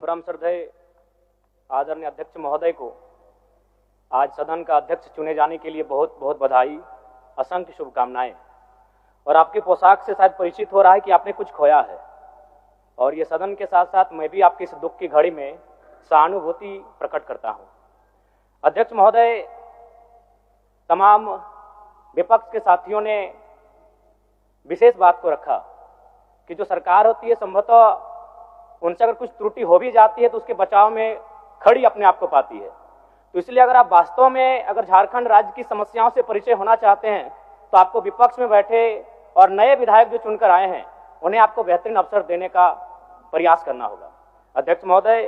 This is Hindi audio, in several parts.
परम श्रद्धेय आदरणीय अध्यक्ष महोदय को आज सदन का अध्यक्ष चुने जाने के लिए बहुत बहुत बधाई, असंख्य शुभकामनाएं। और आपके पोशाक से शायद परिचित हो रहा है कि आपने कुछ खोया है, और ये सदन के साथ साथ मैं भी आपकी इस दुख की घड़ी में सहानुभूति प्रकट करता हूं। अध्यक्ष महोदय, तमाम विपक्ष के साथियों ने विशेष बात को रखा कि जो सरकार होती है संभवतः उनसे अगर कुछ त्रुटि हो भी जाती है तो उसके बचाव में खड़ी अपने आप को पाती है। तो इसलिए अगर आप वास्तव में अगर झारखंड राज्य की समस्याओं से परिचय होना चाहते हैं तो आपको विपक्ष में बैठे और नए विधायक जो चुनकर आए हैं उन्हें आपको बेहतरीन अवसर देने का प्रयास करना होगा। अध्यक्ष महोदय,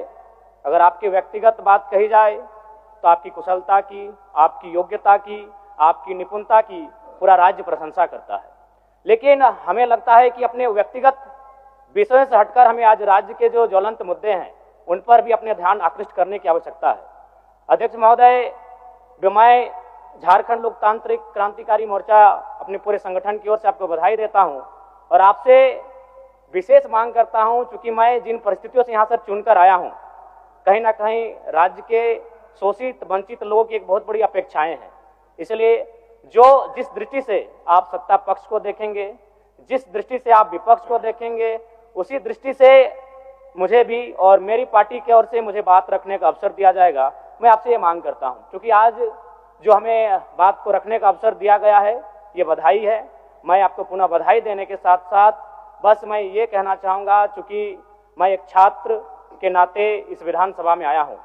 अगर आपकी व्यक्तिगत बात कही जाए तो आपकी कुशलता की, आपकी योग्यता की, आपकी निपुणता की पूरा राज्य प्रशंसा करता है, लेकिन हमें लगता है कि अपने व्यक्तिगत विषयों से हटकर हमें आज राज्य के जो ज्वलंत मुद्दे हैं उन पर भी अपने ध्यान आकृष्ट करने की आवश्यकता है। अध्यक्ष महोदय, मैं झारखंड लोकतांत्रिक क्रांतिकारी मोर्चा अपने पूरे संगठन की ओर से आपको बधाई देता हूं और आपसे विशेष मांग करता हूं, चूंकि मैं जिन परिस्थितियों से यहां से चुनकर आया हूं, कहीं ना कहीं राज्य के शोषित वंचित लोगों की एक बहुत बड़ी अपेक्षाएं हैं। इसलिए जिस दृष्टि से आप सत्ता पक्ष को देखेंगे, जिस दृष्टि से आप विपक्ष को देखेंगे, उसी दृष्टि से मुझे भी और मेरी पार्टी की ओर से मुझे बात रखने का अवसर दिया जाएगा। मैं आपसे ये मांग करता हूं, क्योंकि आज जो हमें बात को रखने का अवसर दिया गया है ये बधाई है। मैं आपको पुनः बधाई देने के साथ साथ बस मैं ये कहना चाहूँगा, चूँकि मैं एक छात्र के नाते इस विधानसभा में आया हूँ,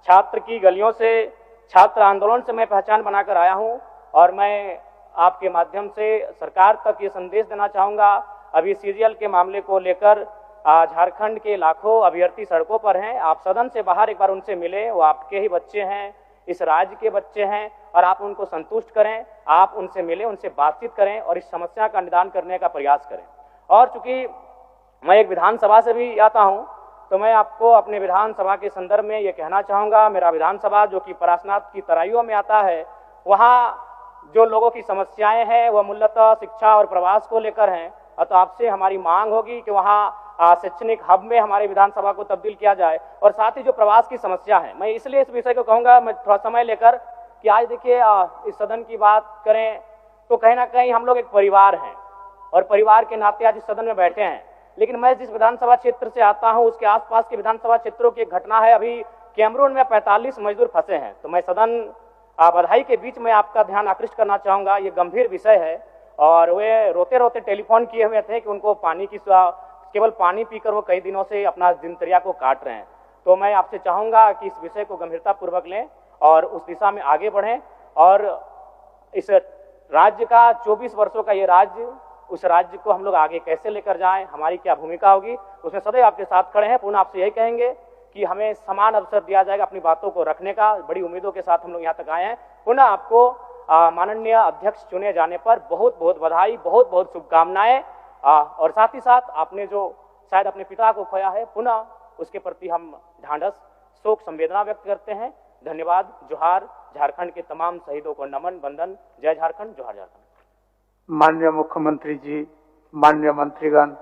छात्र की गलियों से, छात्र आंदोलन से मैं पहचान बनाकर आया हूँ, और मैं आपके माध्यम से सरकार तक ये संदेश देना चाहूँगा। अभी सीजीएल के मामले को लेकर झारखंड के लाखों अभ्यर्थी सड़कों पर हैं। आप सदन से बाहर एक बार उनसे मिले, वो आपके ही बच्चे हैं, इस राज्य के बच्चे हैं, और आप उनको संतुष्ट करें, आप उनसे मिलें, उनसे बातचीत करें और इस समस्या का निदान करने का प्रयास करें। और चूंकि मैं एक विधानसभा से भी आता हूं, तो मैं आपको अपने विधानसभा के संदर्भ में ये कहना चाहूँगा, मेरा विधानसभा जो कि परासनाथ की तराइयों में आता है, वहाँ जो लोगों की समस्याएं हैं वह मूलतः शिक्षा और प्रवास को लेकर हैं। तो आपसे हमारी मांग होगी कि वहाँ शैक्षणिक हब में हमारे विधानसभा को तब्दील किया जाए, और साथ ही जो प्रवास की समस्या है, मैं इसलिए इस विषय को कहूँगा, मैं थोड़ा समय लेकर, कि आज देखिए इस सदन की बात करें तो कहीं ना कहीं हम लोग एक परिवार हैं और परिवार के नाते आज इस सदन में बैठे हैं। लेकिन मैं जिस विधानसभा क्षेत्र से आता हूं उसके आसपास के विधानसभा क्षेत्रों की एक घटना है, अभी कैमरून में 45 मजदूर फंसे हैं। तो मैं सदन बधाई के बीच में आपका ध्यान आकृष्ट करना चाहूँगा, ये गंभीर विषय है, और वे रोते रोते टेलीफोन किए हुए थे कि उनको पानी की केवल पानी पीकर वो कई दिनों से अपना दिनचर्या को काट रहे हैं। तो मैं आपसे चाहूँगा कि इस विषय को गंभीरता पूर्वक लें और उस दिशा में आगे बढ़ें, और इस राज्य का 24 वर्षों का ये राज्य, उस राज्य को हम लोग आगे कैसे लेकर जाएं, हमारी क्या भूमिका होगी, उसमें सदैव आपके साथ खड़े हैं। पुनः आपसे यही कहेंगे कि हमें समान अवसर दिया जाएगा अपनी बातों को रखने का। बड़ी उम्मीदों के साथ हम लोग यहाँ तक आए हैं। पुनः आपको माननीय अध्यक्ष चुने जाने पर बहुत बहुत बधाई, बहुत बहुत शुभकामनाएं, और साथ ही साथ आपने जो शायद अपने पिता को खोया है, पुनः उसके प्रति हम ढांढस, शोक, संवेदना व्यक्त करते हैं। धन्यवाद। जोहार। झारखंड के तमाम शहीदों को नमन, वंदन। जय झारखंड, जोहार झारखंड। माननीय मुख्यमंत्री जी, माननीय मंत्रीगण,